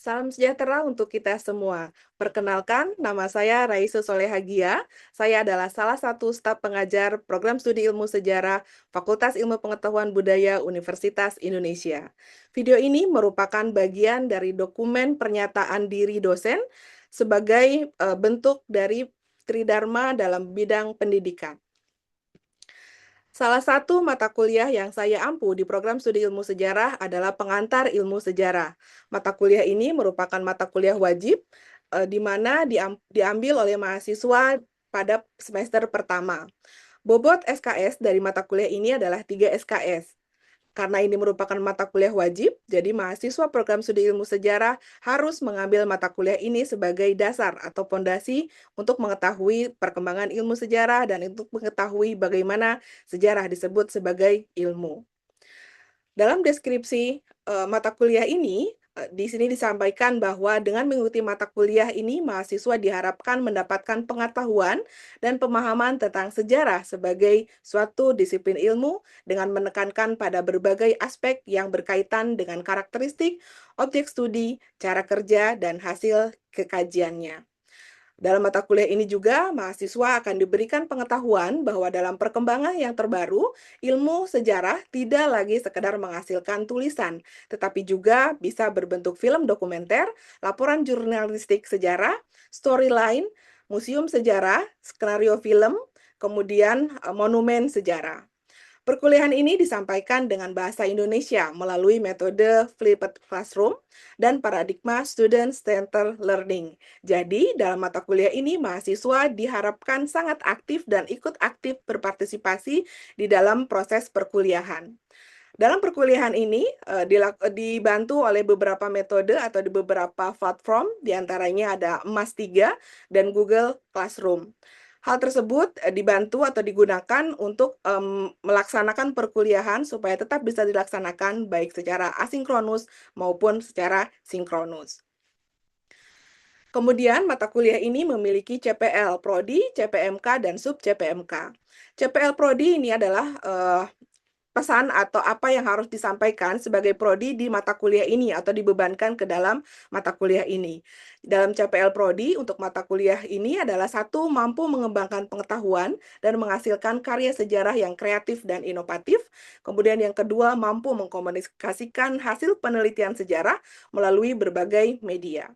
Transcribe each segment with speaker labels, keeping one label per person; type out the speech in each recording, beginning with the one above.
Speaker 1: Salam sejahtera untuk kita semua. Perkenalkan, nama saya Raisu Solehagia. Saya adalah salah satu staf pengajar program studi ilmu sejarah Fakultas Ilmu Pengetahuan Budaya Universitas Indonesia. Video ini merupakan bagian dari dokumen pernyataan diri dosen sebagai bentuk dari Tridharma dalam bidang pendidikan. Salah satu mata kuliah yang saya ampu di program studi ilmu sejarah adalah pengantar ilmu sejarah. Mata kuliah ini merupakan mata kuliah wajib, di mana diambil oleh mahasiswa pada semester pertama. Bobot SKS dari mata kuliah ini adalah 3 SKS. Karena ini merupakan mata kuliah wajib, jadi mahasiswa program studi ilmu sejarah harus mengambil mata kuliah ini sebagai dasar atau pondasi untuk mengetahui perkembangan ilmu sejarah dan untuk mengetahui bagaimana sejarah disebut sebagai ilmu. Dalam deskripsi, mata kuliah ini, di sini disampaikan bahwa dengan mengikuti mata kuliah ini, mahasiswa diharapkan mendapatkan pengetahuan dan pemahaman tentang sejarah sebagai suatu disiplin ilmu dengan menekankan pada berbagai aspek yang berkaitan dengan karakteristik, objek studi, cara kerja, dan hasil kekajiannya. Dalam mata kuliah ini juga, mahasiswa akan diberikan pengetahuan bahwa dalam perkembangan yang terbaru, ilmu sejarah tidak lagi sekedar menghasilkan tulisan, tetapi juga bisa berbentuk film dokumenter, laporan jurnalistik sejarah, storyline, museum sejarah, skenario film, kemudian monumen sejarah. Perkuliahan ini disampaikan dengan bahasa Indonesia melalui metode flipped classroom dan paradigma student-centered learning. Jadi, dalam mata kuliah ini, mahasiswa diharapkan sangat aktif dan ikut aktif berpartisipasi di dalam proses perkuliahan. Dalam perkuliahan ini dibantu oleh beberapa metode atau di beberapa platform, diantaranya ada Emas 3 dan Google Classroom. Hal tersebut dibantu atau digunakan untuk melaksanakan perkuliahan supaya tetap bisa dilaksanakan baik secara asinkronus maupun secara sinkronus. Kemudian mata kuliah ini memiliki CPL Prodi, CPMK, dan Sub CPMK. CPL Prodi ini adalah pesan atau apa yang harus disampaikan sebagai prodi di mata kuliah ini atau dibebankan ke dalam mata kuliah ini. Dalam CPL Prodi untuk mata kuliah ini adalah satu, mampu mengembangkan pengetahuan dan menghasilkan karya sejarah yang kreatif dan inovatif. Kemudian yang kedua, mampu mengkomunikasikan hasil penelitian sejarah melalui berbagai media.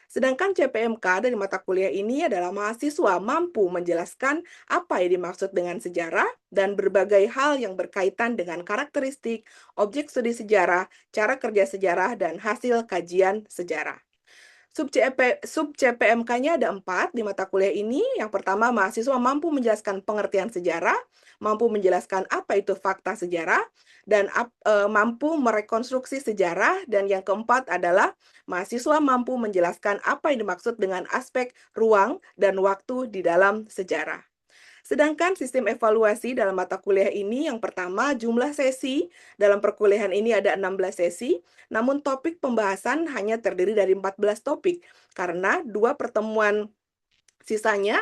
Speaker 1: Sedangkan CPMK dari mata kuliah ini adalah mahasiswa mampu menjelaskan apa yang dimaksud dengan sejarah dan berbagai hal yang berkaitan dengan karakteristik, objek studi sejarah, cara kerja sejarah, dan hasil kajian sejarah. Sub CPMK-nya ada 4 di mata kuliah ini. Yang pertama, mahasiswa mampu menjelaskan pengertian sejarah, mampu menjelaskan apa itu fakta sejarah, dan mampu merekonstruksi sejarah. Dan yang keempat adalah mahasiswa mampu menjelaskan apa yang dimaksud dengan aspek ruang dan waktu di dalam sejarah. Sedangkan sistem evaluasi dalam mata kuliah ini yang pertama, jumlah sesi dalam perkuliahan ini ada 16 sesi, namun topik pembahasan hanya terdiri dari 14 topik karena 2 pertemuan sisanya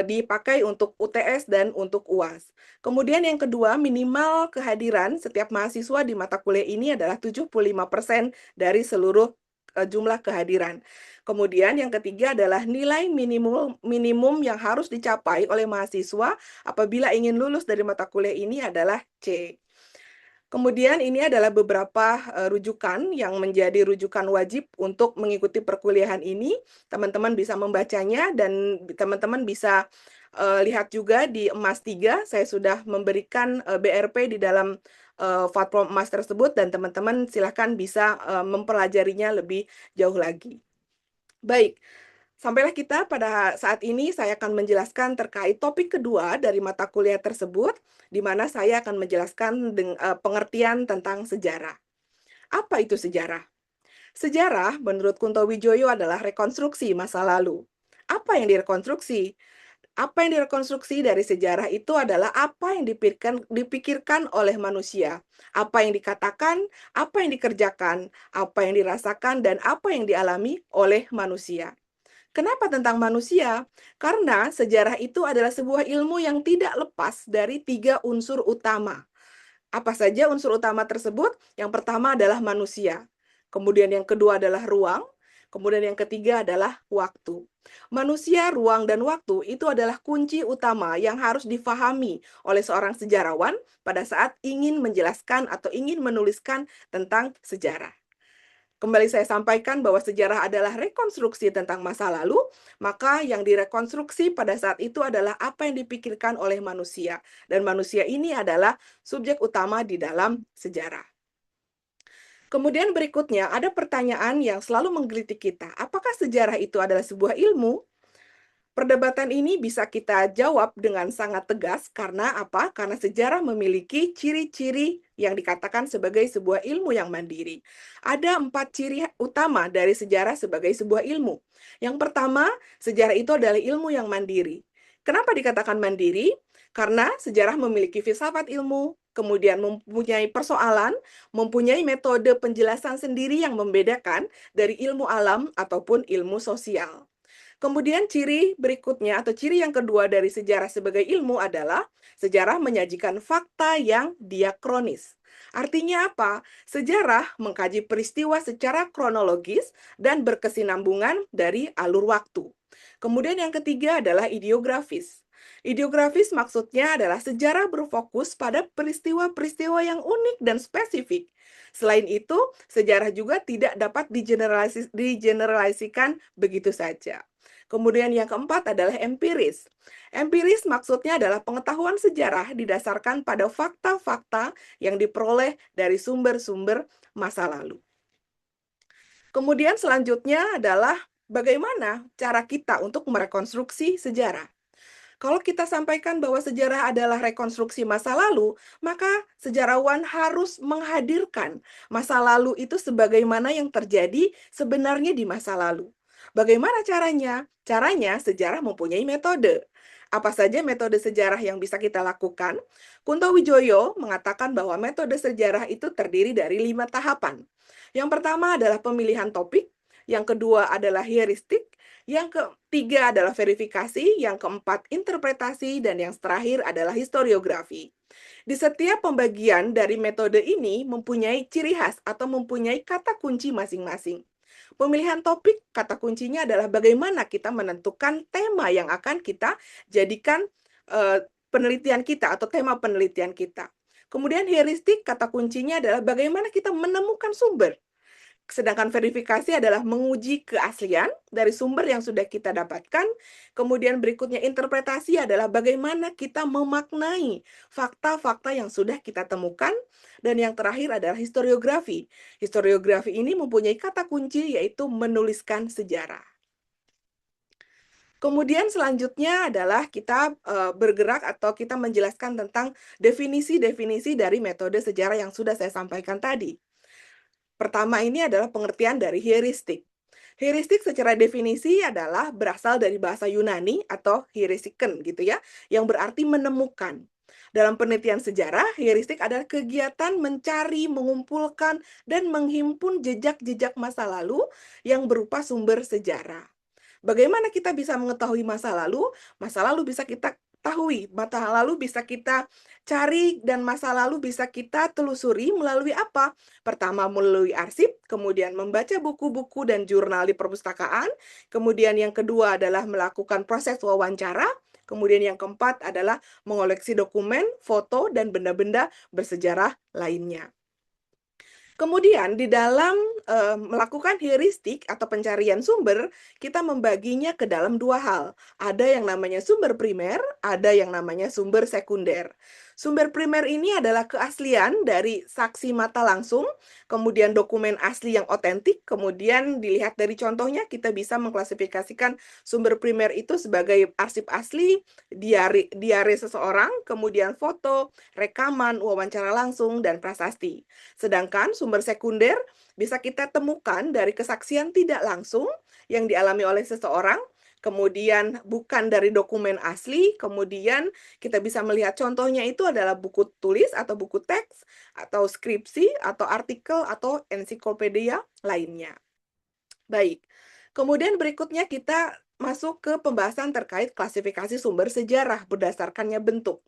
Speaker 1: dipakai untuk UTS dan untuk UAS. Kemudian yang kedua, minimal kehadiran setiap mahasiswa di mata kuliah ini adalah 75% dari seluruh jumlah kehadiran. Kemudian yang ketiga adalah nilai minimum yang harus dicapai oleh mahasiswa apabila ingin lulus dari mata kuliah ini adalah C. Kemudian ini adalah beberapa rujukan yang menjadi rujukan wajib untuk mengikuti perkuliahan ini. Teman-teman bisa membacanya dan teman-teman bisa lihat juga di Emas 3, saya sudah memberikan BRP di dalam platform Emas tersebut dan teman-teman silahkan bisa mempelajarinya lebih jauh lagi. Baik, sampailah kita pada saat ini saya akan menjelaskan terkait topik kedua dari mata kuliah tersebut, di mana saya akan menjelaskan pengertian tentang sejarah. Apa itu sejarah? Sejarah menurut Kunto Wijoyo adalah rekonstruksi masa lalu. Apa yang direkonstruksi? Apa yang direkonstruksi dari sejarah itu adalah apa yang dipikirkan oleh manusia, apa yang dikatakan, apa yang dikerjakan, apa yang dirasakan, dan apa yang dialami oleh manusia. Kenapa tentang manusia? Karena sejarah itu adalah sebuah ilmu yang tidak lepas dari 3 unsur utama. Apa saja unsur utama tersebut? Yang pertama adalah manusia. Kemudian yang kedua adalah ruang, Kemudian yang ketiga adalah waktu. Manusia, ruang, dan waktu itu adalah kunci utama yang harus difahami oleh seorang sejarawan pada saat ingin menjelaskan atau ingin menuliskan tentang sejarah. Kembali saya sampaikan bahwa sejarah adalah rekonstruksi tentang masa lalu, maka yang direkonstruksi pada saat itu adalah apa yang dipikirkan oleh manusia. Dan manusia ini adalah subjek utama di dalam sejarah. Kemudian berikutnya ada pertanyaan yang selalu menggelitik kita. Apakah sejarah itu adalah sebuah ilmu? Perdebatan ini bisa kita jawab dengan sangat tegas karena apa? Karena sejarah memiliki ciri-ciri yang dikatakan sebagai sebuah ilmu yang mandiri. Ada 4 ciri utama dari sejarah sebagai sebuah ilmu. Yang pertama, sejarah itu adalah ilmu yang mandiri. Kenapa dikatakan mandiri? Karena sejarah memiliki filsafat ilmu, kemudian mempunyai persoalan, mempunyai metode penjelasan sendiri yang membedakan dari ilmu alam ataupun ilmu sosial. Kemudian ciri berikutnya atau ciri yang kedua dari sejarah sebagai ilmu adalah sejarah menyajikan fakta yang diakronis. Artinya apa? Sejarah mengkaji peristiwa secara kronologis dan berkesinambungan dari alur waktu. Kemudian yang ketiga adalah ideografis. Ideografis maksudnya adalah sejarah berfokus pada peristiwa-peristiwa yang unik dan spesifik. Selain itu, sejarah juga tidak dapat digeneralisasikan begitu saja. Kemudian yang keempat adalah empiris. Empiris maksudnya adalah pengetahuan sejarah didasarkan pada fakta-fakta yang diperoleh dari sumber-sumber masa lalu. Kemudian selanjutnya adalah bagaimana cara kita untuk merekonstruksi sejarah. Kalau kita sampaikan bahwa sejarah adalah rekonstruksi masa lalu, maka sejarawan harus menghadirkan masa lalu itu sebagaimana yang terjadi sebenarnya di masa lalu. Bagaimana caranya? Caranya sejarah mempunyai metode. Apa saja metode sejarah yang bisa kita lakukan? Kunto Wijoyo mengatakan bahwa metode sejarah itu terdiri dari 5 tahapan. Yang pertama adalah pemilihan topik, yang kedua adalah heuristik, yang ketiga adalah verifikasi, yang keempat interpretasi, dan yang terakhir adalah historiografi. Di setiap pembagian dari metode ini mempunyai ciri khas atau mempunyai kata kunci masing-masing. Pemilihan topik, kata kuncinya adalah bagaimana kita menentukan tema yang akan kita jadikan penelitian kita atau tema penelitian kita. Kemudian heuristik, kata kuncinya adalah bagaimana kita menemukan sumber. Sedangkan verifikasi adalah menguji keaslian dari sumber yang sudah kita dapatkan. Kemudian berikutnya interpretasi adalah bagaimana kita memaknai fakta-fakta yang sudah kita temukan. Dan yang terakhir adalah historiografi. Historiografi ini mempunyai kata kunci yaitu menuliskan sejarah. Kemudian selanjutnya adalah kita bergerak atau kita menjelaskan tentang definisi-definisi dari metode sejarah yang sudah saya sampaikan tadi. Pertama ini adalah pengertian dari heuristik. Heuristik secara definisi adalah berasal dari bahasa Yunani atau heuristiken gitu ya, yang berarti menemukan. Dalam penelitian sejarah, heuristik adalah kegiatan mencari, mengumpulkan, dan menghimpun jejak-jejak masa lalu yang berupa sumber sejarah. Bagaimana kita bisa mengetahui masa lalu? Masa lalu bisa kita ketahui, masa lalu bisa kita cari, dan masa lalu bisa kita telusuri melalui apa? Pertama, melalui arsip, kemudian membaca buku-buku dan jurnal di perpustakaan, kemudian yang kedua adalah melakukan proses wawancara, kemudian yang keempat adalah mengoleksi dokumen, foto, dan benda-benda bersejarah lainnya. Kemudian di dalam melakukan heuristik atau pencarian sumber, kita membaginya ke dalam 2 hal. Ada yang namanya sumber primer, ada yang namanya sumber sekunder. Sumber primer ini adalah keaslian dari saksi mata langsung, kemudian dokumen asli yang otentik, kemudian dilihat dari contohnya kita bisa mengklasifikasikan sumber primer itu sebagai arsip asli, diare seseorang, kemudian foto, rekaman, wawancara langsung, dan prasasti. Sedangkan sumber sekunder bisa kita temukan dari kesaksian tidak langsung yang dialami oleh seseorang, kemudian bukan dari dokumen asli, kemudian kita bisa melihat contohnya itu adalah buku tulis atau buku teks, atau skripsi, atau artikel, atau ensiklopedia lainnya. Baik, kemudian berikutnya kita masuk ke pembahasan terkait klasifikasi sumber sejarah berdasarkannya bentuk.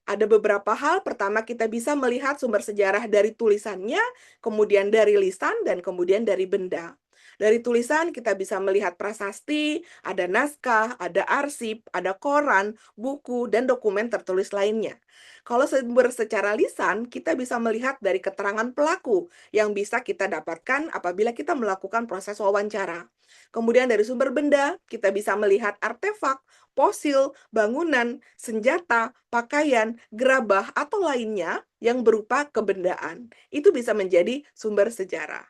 Speaker 1: Ada beberapa hal, pertama kita bisa melihat sumber sejarah dari tulisannya, kemudian dari lisan, dan kemudian dari benda. Dari tulisan kita bisa melihat prasasti, ada naskah, ada arsip, ada koran, buku, dan dokumen tertulis lainnya. Kalau sumber secara lisan, kita bisa melihat dari keterangan pelaku yang bisa kita dapatkan apabila kita melakukan proses wawancara. Kemudian dari sumber benda, kita bisa melihat artefak, fosil, bangunan, senjata, pakaian, gerabah, atau lainnya yang berupa kebendaan. Itu bisa menjadi sumber sejarah.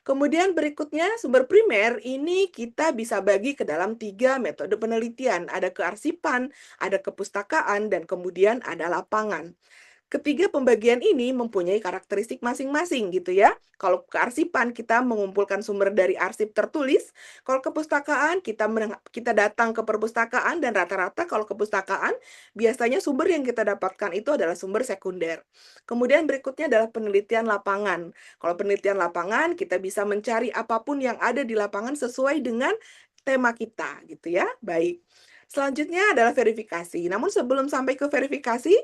Speaker 1: Kemudian berikutnya sumber primer ini kita bisa bagi ke dalam 3 metode penelitian. Ada kearsipan, ada kepustakaan, dan kemudian ada lapangan. Ketiga pembagian ini mempunyai karakteristik masing-masing gitu ya. Kalau kearsipan kita mengumpulkan sumber dari arsip tertulis, kalau kepustakaan kita datang ke perpustakaan dan rata-rata kalau kepustakaan biasanya sumber yang kita dapatkan itu adalah sumber sekunder. Kemudian berikutnya adalah penelitian lapangan. Kalau penelitian lapangan kita bisa mencari apapun yang ada di lapangan sesuai dengan tema kita gitu ya. Baik. Selanjutnya adalah verifikasi. Namun sebelum sampai ke verifikasi,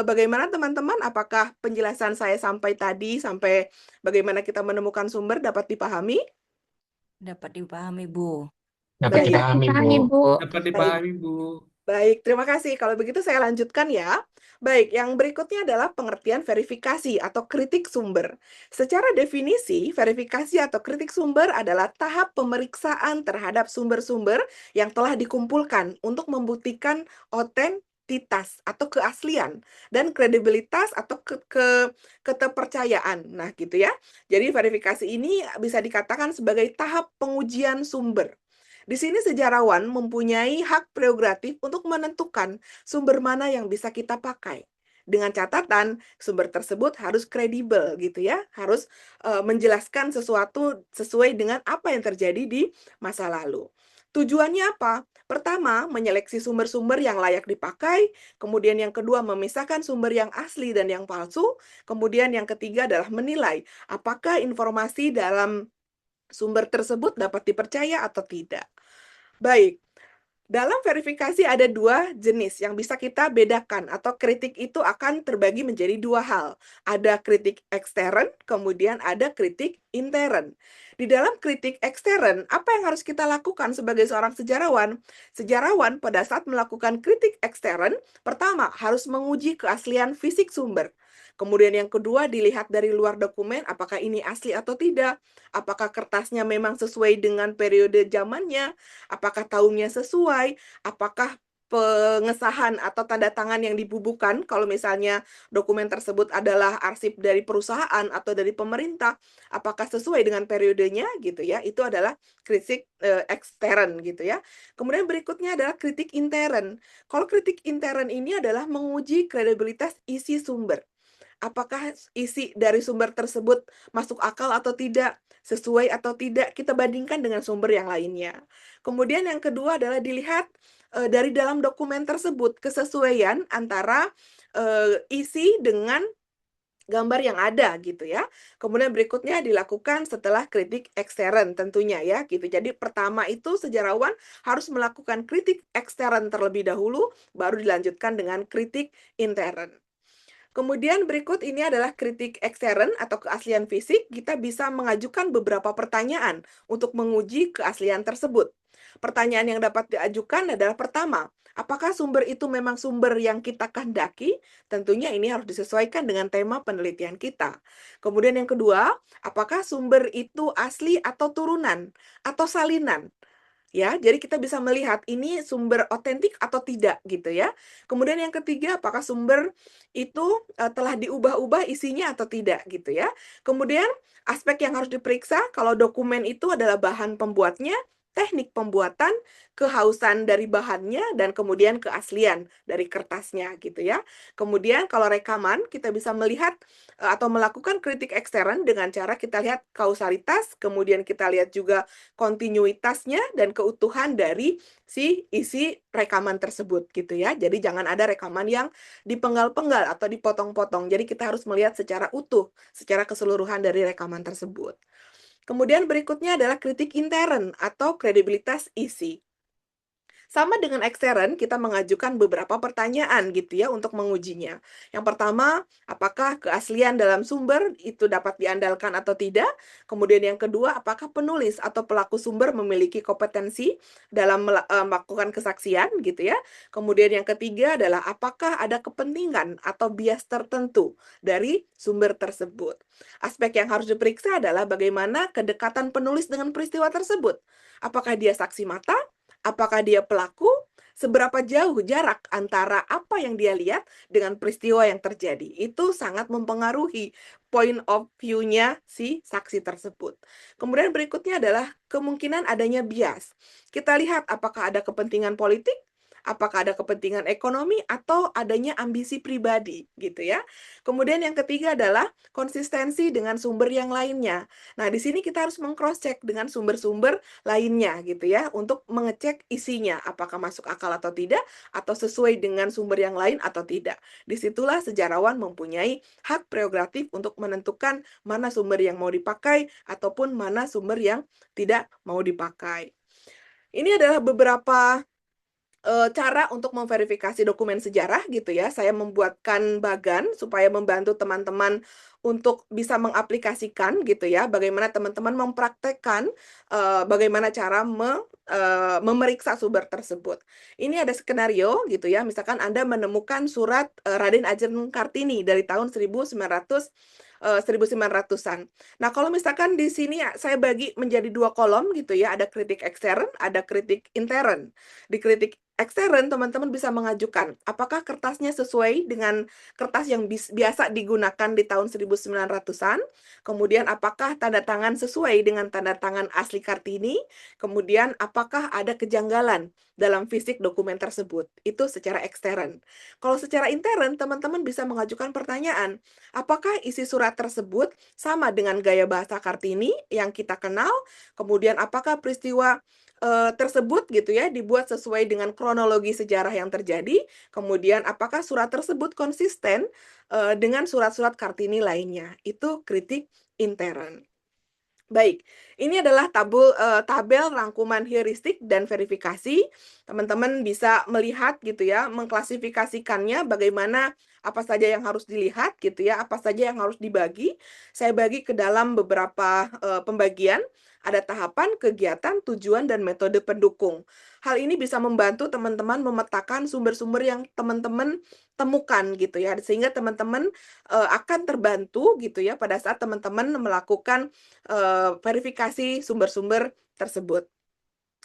Speaker 1: bagaimana teman-teman? Apakah penjelasan saya sampai tadi, sampai bagaimana kita menemukan sumber dapat dipahami?
Speaker 2: Dapat dipahami, Bu.
Speaker 3: Dapat
Speaker 1: Baik,
Speaker 3: dipahami, Bu.
Speaker 4: Ibu.
Speaker 5: Dapat
Speaker 1: baik.
Speaker 5: dipahami, Bu.
Speaker 1: Baik, terima kasih. Kalau begitu saya lanjutkan ya. Baik, yang berikutnya adalah pengertian verifikasi atau kritik sumber. Secara definisi, verifikasi atau kritik sumber adalah tahap pemeriksaan terhadap sumber-sumber yang telah dikumpulkan untuk membuktikan otentitas atau keaslian dan kredibilitas atau keterpercayaan. Nah, gitu ya. Jadi verifikasi ini bisa dikatakan sebagai tahap pengujian sumber. Di sini sejarawan mempunyai hak prerogatif untuk menentukan sumber mana yang bisa kita pakai. Dengan catatan, sumber tersebut harus kredibel gitu ya, harus menjelaskan sesuatu sesuai dengan apa yang terjadi di masa lalu. Tujuannya apa? Pertama, menyeleksi sumber-sumber yang layak dipakai, kemudian yang kedua memisahkan sumber yang asli dan yang palsu, kemudian yang ketiga adalah menilai apakah informasi dalam sumber tersebut dapat dipercaya atau tidak. Baik, dalam verifikasi ada 2 jenis yang bisa kita bedakan atau kritik itu akan terbagi menjadi 2 hal. Ada kritik ekstern, kemudian ada kritik intern. Di dalam kritik ekstern, apa yang harus kita lakukan sebagai seorang sejarawan? Sejarawan pada saat melakukan kritik ekstern, pertama harus menguji keaslian fisik sumber. Kemudian yang kedua dilihat dari luar dokumen apakah ini asli atau tidak. Apakah kertasnya memang sesuai dengan periode zamannya, apakah tahunnya sesuai, apakah pengesahan atau tanda tangan yang dibubuhkan kalau misalnya dokumen tersebut adalah arsip dari perusahaan atau dari pemerintah, apakah sesuai dengan periodenya gitu ya. Itu adalah kritik ekstern gitu ya. Kemudian berikutnya adalah kritik intern. Kalau kritik intern ini adalah menguji kredibilitas isi sumber. Apakah isi dari sumber tersebut masuk akal atau tidak, sesuai atau tidak, kita bandingkan dengan sumber yang lainnya. Kemudian yang kedua adalah dilihat dari dalam dokumen tersebut kesesuaian antara isi dengan gambar yang ada gitu ya. Kemudian berikutnya dilakukan setelah kritik ekstern tentunya ya gitu. Jadi pertama itu sejarawan harus melakukan kritik ekstern terlebih dahulu, baru dilanjutkan dengan kritik intern. Kemudian berikut ini adalah kritik ekstern atau keaslian fisik. Kita bisa mengajukan beberapa pertanyaan untuk menguji keaslian tersebut. Pertanyaan yang dapat diajukan adalah pertama, apakah sumber itu memang sumber yang kita kehendaki? Tentunya ini harus disesuaikan dengan tema penelitian kita. Kemudian yang kedua, apakah sumber itu asli atau turunan atau salinan? Ya, jadi kita bisa melihat ini sumber otentik atau tidak gitu ya. Kemudian yang ketiga, apakah sumber itu telah diubah-ubah isinya atau tidak gitu ya. Kemudian aspek yang harus diperiksa kalau dokumen itu adalah bahan pembuatnya, teknik pembuatan, kehausan dari bahannya, dan kemudian keaslian dari kertasnya gitu ya. Kemudian kalau rekaman kita bisa melihat atau melakukan kritik ekstern dengan cara kita lihat kausalitas, kemudian kita lihat juga kontinuitasnya dan keutuhan dari si isi rekaman tersebut gitu ya. Jadi jangan ada rekaman yang dipenggal-penggal atau dipotong-potong. Jadi kita harus melihat secara utuh, secara keseluruhan dari rekaman tersebut. Kemudian berikutnya adalah kritik intern atau kredibilitas isi. Sama dengan ekstern, kita mengajukan beberapa pertanyaan gitu ya untuk mengujinya. Yang pertama, apakah keaslian dalam sumber itu dapat diandalkan atau tidak? Kemudian yang kedua, apakah penulis atau pelaku sumber memiliki kompetensi dalam melakukan kesaksian gitu ya. Kemudian yang ketiga adalah apakah ada kepentingan atau bias tertentu dari sumber tersebut. Aspek yang harus diperiksa adalah bagaimana kedekatan penulis dengan peristiwa tersebut. Apakah dia saksi mata? Apakah dia pelaku? Seberapa jauh jarak antara apa yang dia lihat dengan peristiwa yang terjadi? Itu sangat mempengaruhi point of view-nya si saksi tersebut. Kemudian berikutnya adalah kemungkinan adanya bias. Kita lihat apakah ada kepentingan politik, apakah ada kepentingan ekonomi, atau adanya ambisi pribadi, gitu ya. Kemudian yang ketiga adalah konsistensi dengan sumber yang lainnya. Nah, di sini kita harus meng-cross-check dengan sumber-sumber lainnya gitu ya, untuk mengecek isinya, apakah masuk akal atau tidak, atau sesuai dengan sumber yang lain atau tidak. Disitulah sejarawan mempunyai hak prerogatif untuk menentukan mana sumber yang mau dipakai, ataupun mana sumber yang tidak mau dipakai. Ini adalah beberapa cara untuk memverifikasi dokumen sejarah gitu ya. Saya membuatkan bagan supaya membantu teman-teman untuk bisa mengaplikasikan gitu ya, bagaimana teman-teman mempraktekkan, bagaimana cara memeriksa sumber tersebut. Ini ada skenario gitu ya, misalkan Anda menemukan surat, Raden Ajeng Kartini dari tahun 1900-an. Nah, kalau misalkan di sini saya bagi menjadi 2 kolom gitu ya, ada kritik ekstern, ada kritik intern. Di kritik ekstern, teman-teman bisa mengajukan, apakah kertasnya sesuai dengan kertas yang biasa digunakan di tahun 1900-an? Kemudian apakah tanda tangan sesuai dengan tanda tangan asli Kartini? Kemudian apakah ada kejanggalan dalam fisik dokumen tersebut? Itu secara ekstern. Kalau secara intern, teman-teman bisa mengajukan pertanyaan, apakah isi surat tersebut sama dengan gaya bahasa Kartini yang kita kenal? Kemudian apakah peristiwa tersebut gitu ya, dibuat sesuai dengan kronologi sejarah yang terjadi, kemudian apakah surat tersebut konsisten, dengan surat-surat Kartini lainnya, itu kritik intern. Baik, ini adalah tabel rangkuman heuristik dan verifikasi. Teman-teman bisa melihat gitu ya, mengklasifikasikannya bagaimana, apa saja yang harus dilihat gitu ya, apa saja yang harus dibagi. Saya bagi ke dalam beberapa, pembagian, ada tahapan, kegiatan, tujuan, dan metode pendukung. Hal ini bisa membantu teman-teman memetakan sumber-sumber yang teman-teman temukan gitu ya, sehingga teman-teman, akan terbantu gitu ya pada saat teman-teman melakukan verifikasi sumber-sumber tersebut.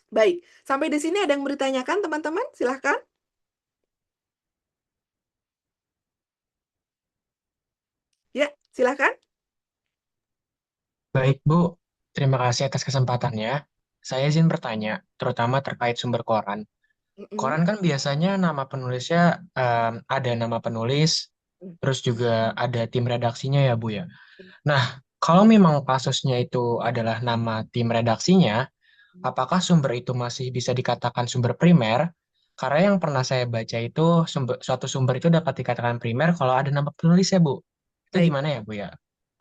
Speaker 1: Baik, sampai di sini ada yang mau ditanyakan teman-teman? Silahkan. Ya, silahkan.
Speaker 3: Baik, Bu. Terima kasih atas kesempatannya. Saya izin bertanya, terutama terkait sumber koran.
Speaker 1: Mhm,
Speaker 3: Koran kan biasanya nama penulisnya ada nama penulis,
Speaker 1: mhm,
Speaker 3: terus juga ada tim redaksinya ya, Bu ya.
Speaker 1: mhm,
Speaker 3: Nah, kalau memang kasusnya itu adalah nama tim redaksinya,
Speaker 1: mhm.
Speaker 3: apakah sumber itu masih bisa dikatakan sumber primer? Karena yang pernah saya baca itu suatu sumber itu dapat dikatakan primer kalau ada nama penulis ya, Bu. Itu
Speaker 1: Baik.
Speaker 3: gimana ya, Bu ya?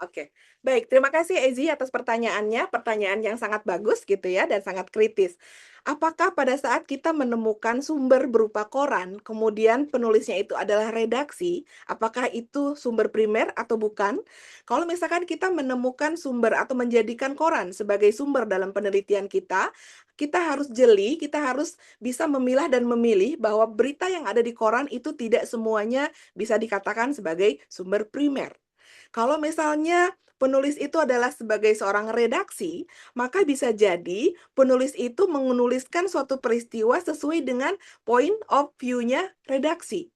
Speaker 1: Oke, baik. Terima kasih Ezi atas pertanyaannya, pertanyaan yang sangat bagus gitu ya dan sangat kritis. Apakah pada saat kita menemukan sumber berupa koran, kemudian penulisnya itu adalah redaksi, apakah itu sumber primer atau bukan? Kalau misalkan kita menemukan sumber atau menjadikan koran sebagai sumber dalam penelitian kita harus jeli, kita harus bisa memilah dan memilih bahwa berita yang ada di koran itu tidak semuanya bisa dikatakan sebagai sumber primer. Kalau misalnya penulis itu adalah sebagai seorang redaksi, maka bisa jadi penulis itu menuliskan suatu peristiwa sesuai dengan point of view-nya redaksi.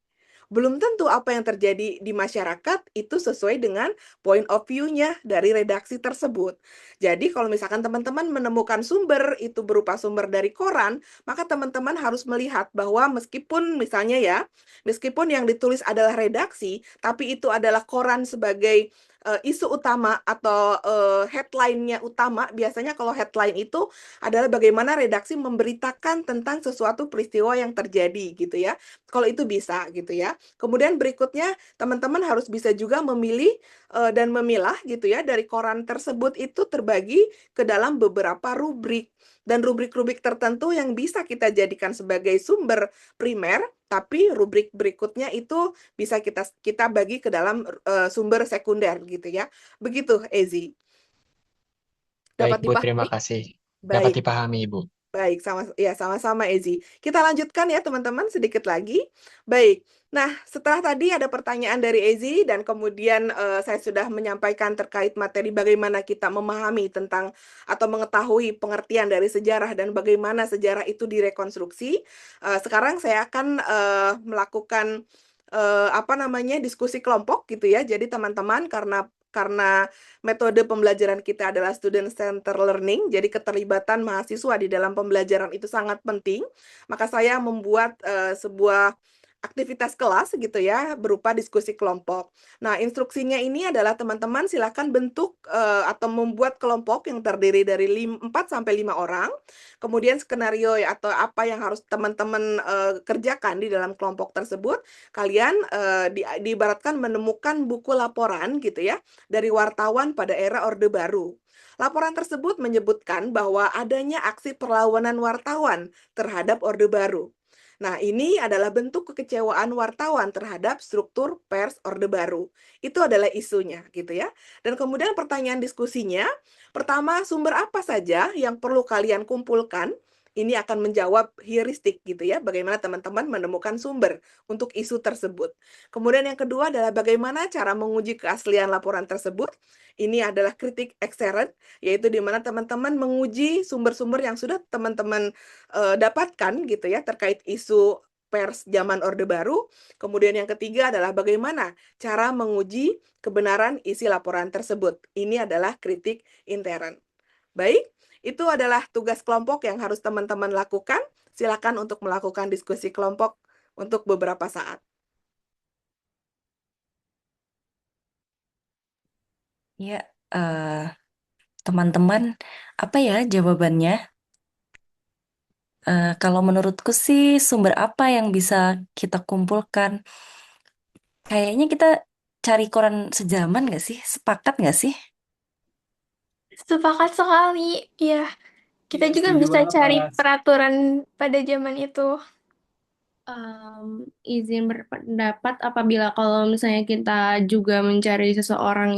Speaker 1: Belum tentu apa yang terjadi di masyarakat itu sesuai dengan point of view-nya dari redaksi tersebut. Jadi kalau misalkan teman-teman menemukan sumber itu berupa sumber dari koran, maka teman-teman harus melihat bahwa meskipun misalnya ya, meskipun yang ditulis adalah redaksi, tapi itu adalah koran sebagai, isu utama atau, headline-nya utama, biasanya kalau headline itu adalah bagaimana redaksi memberitakan tentang sesuatu peristiwa yang terjadi gitu ya. Kalau itu bisa gitu ya. Kemudian berikutnya teman-teman harus bisa juga memilih, dan memilah gitu ya dari koran tersebut itu terbagi ke dalam beberapa rubrik. Dan rubrik-rubrik tertentu yang bisa kita jadikan sebagai sumber primer, tapi rubrik berikutnya itu bisa kita kita bagi ke dalam sumber sekunder gitu ya. Begitu, Ezi.
Speaker 3: Baik,
Speaker 1: Dapat
Speaker 3: Bu, terima
Speaker 1: dipahami?
Speaker 3: kasih. Dapat
Speaker 1: Baik.
Speaker 3: dipahami, Ibu.
Speaker 1: Baik, sama-sama Ezi. Kita lanjutkan ya teman-teman sedikit lagi. Baik. Nah, setelah tadi ada pertanyaan dari Ezi dan kemudian saya sudah menyampaikan terkait materi bagaimana kita memahami tentang atau mengetahui pengertian dari sejarah dan bagaimana sejarah itu direkonstruksi. Sekarang saya akan melakukan apa namanya diskusi kelompok gitu ya. Jadi teman-teman karena metode pembelajaran kita adalah student center learning, jadi keterlibatan mahasiswa di dalam pembelajaran itu sangat penting. Maka saya membuat sebuah aktivitas kelas gitu ya, berupa diskusi kelompok. Nah, instruksinya ini adalah teman-teman silakan bentuk atau membuat kelompok yang terdiri dari 4 sampai 5 orang. Kemudian skenario atau apa yang harus teman-teman kerjakan di dalam kelompok tersebut, kalian diibaratkan menemukan buku laporan gitu ya dari wartawan pada era Orde Baru. Laporan tersebut menyebutkan bahwa adanya aksi perlawanan wartawan terhadap Orde Baru. Nah, ini adalah bentuk kekecewaan wartawan terhadap struktur pers Orde Baru. Itu adalah isunya, gitu ya. Dan kemudian pertanyaan diskusinya, pertama, sumber apa saja yang perlu kalian kumpulkan? Ini akan menjawab heuristik gitu ya, bagaimana teman-teman menemukan sumber untuk isu tersebut. Kemudian yang kedua adalah bagaimana cara menguji keaslian laporan tersebut. Ini adalah kritik ekseren, yaitu di mana teman-teman menguji sumber-sumber yang sudah teman-teman dapatkan gitu ya terkait isu pers zaman Orde Baru. Kemudian yang ketiga adalah bagaimana cara menguji kebenaran isi laporan tersebut. Ini adalah kritik intern. Baik, itu adalah tugas kelompok yang harus teman-teman lakukan. Silakan untuk melakukan diskusi kelompok untuk beberapa saat.
Speaker 2: Ya, teman-teman, apa ya jawabannya? Kalau menurutku sih sumber apa yang bisa kita kumpulkan? Kayaknya kita cari koran sejaman nggak sih? Sepakat nggak sih?
Speaker 4: Sepakat sekali. Ya, kita
Speaker 5: Iya,
Speaker 4: juga
Speaker 5: setuju
Speaker 4: bisa
Speaker 5: banget
Speaker 4: cari
Speaker 5: Laras.
Speaker 4: peraturan pada zaman itu.
Speaker 6: Izin berpendapat apabila kalau misalnya kita juga mencari seseorang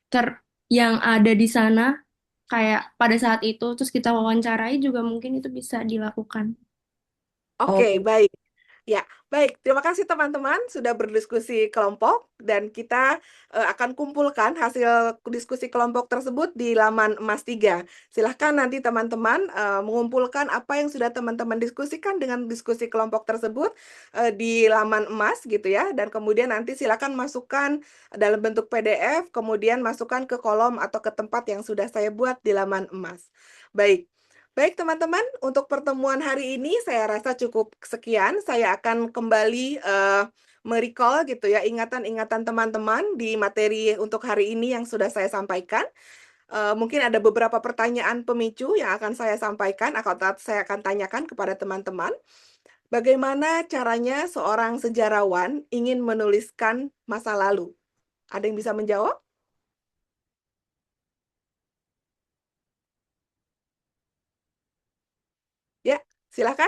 Speaker 6: ter yang ada di sana kayak pada saat itu terus kita wawancarai juga mungkin itu bisa dilakukan.
Speaker 1: Oke,
Speaker 2: Oh,
Speaker 1: baik. Ya, baik. Terima kasih teman-teman sudah berdiskusi kelompok dan kita akan kumpulkan hasil diskusi kelompok tersebut di laman emas 3. Silahkan nanti teman-teman mengumpulkan apa yang sudah teman-teman diskusikan dengan diskusi kelompok tersebut di laman emas gitu ya. Dan kemudian nanti silahkan masukkan dalam bentuk PDF, kemudian masukkan ke kolom atau ke tempat yang sudah saya buat di laman emas. Baik. Baik teman-teman, untuk pertemuan hari ini saya rasa cukup sekian. Saya akan kembali merecall gitu ya ingatan-ingatan teman-teman di materi untuk hari ini yang sudah saya sampaikan. Mungkin ada beberapa pertanyaan pemicu yang akan saya sampaikan atau saya akan tanyakan kepada teman-teman. Bagaimana caranya seorang sejarawan ingin menuliskan masa lalu? Ada yang bisa menjawab? Ya, silakan.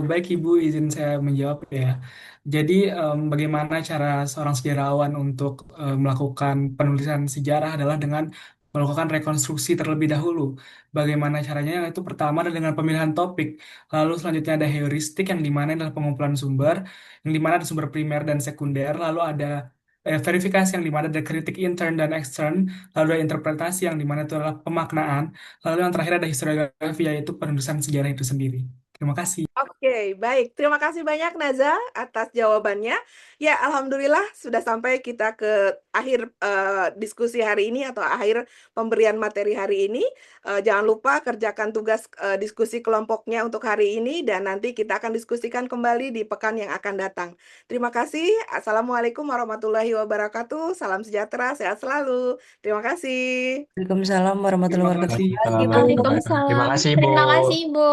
Speaker 5: Baik Ibu, izin saya menjawab ya. Jadi bagaimana cara seorang sejarawan untuk melakukan penulisan sejarah adalah dengan melakukan rekonstruksi terlebih dahulu. Bagaimana caranya? Itu pertama adalah dengan pemilihan topik. Lalu selanjutnya ada heuristik yang dimana adalah pengumpulan sumber, yang dimana ada sumber primer dan sekunder. Lalu ada verifikasi yang dimana ada kritik intern dan ekstern. Lalu ada interpretasi yang dimana itu adalah pemaknaan. Lalu yang terakhir ada historiografi yaitu penulisan sejarah itu sendiri. Terima kasih.
Speaker 1: Oke, baik. Terima kasih banyak Naza atas jawabannya. Ya, alhamdulillah sudah sampai kita ke akhir diskusi hari ini atau akhir pemberian materi hari ini. Jangan lupa kerjakan tugas diskusi kelompoknya untuk hari ini dan nanti kita akan diskusikan kembali di pekan yang akan datang. Terima kasih. Assalamualaikum warahmatullahi wabarakatuh. Salam sejahtera, sehat selalu. Terima kasih.
Speaker 2: Waalaikumsalam warahmatullahi
Speaker 5: Terima
Speaker 2: wabarakatuh.
Speaker 5: kasih.
Speaker 3: Waalaikumsalam warahmatullahi wabarakatuh. Terima
Speaker 4: Waalaikumsalam.
Speaker 3: kasih, Ibu.
Speaker 4: Terima kasih, Ibu.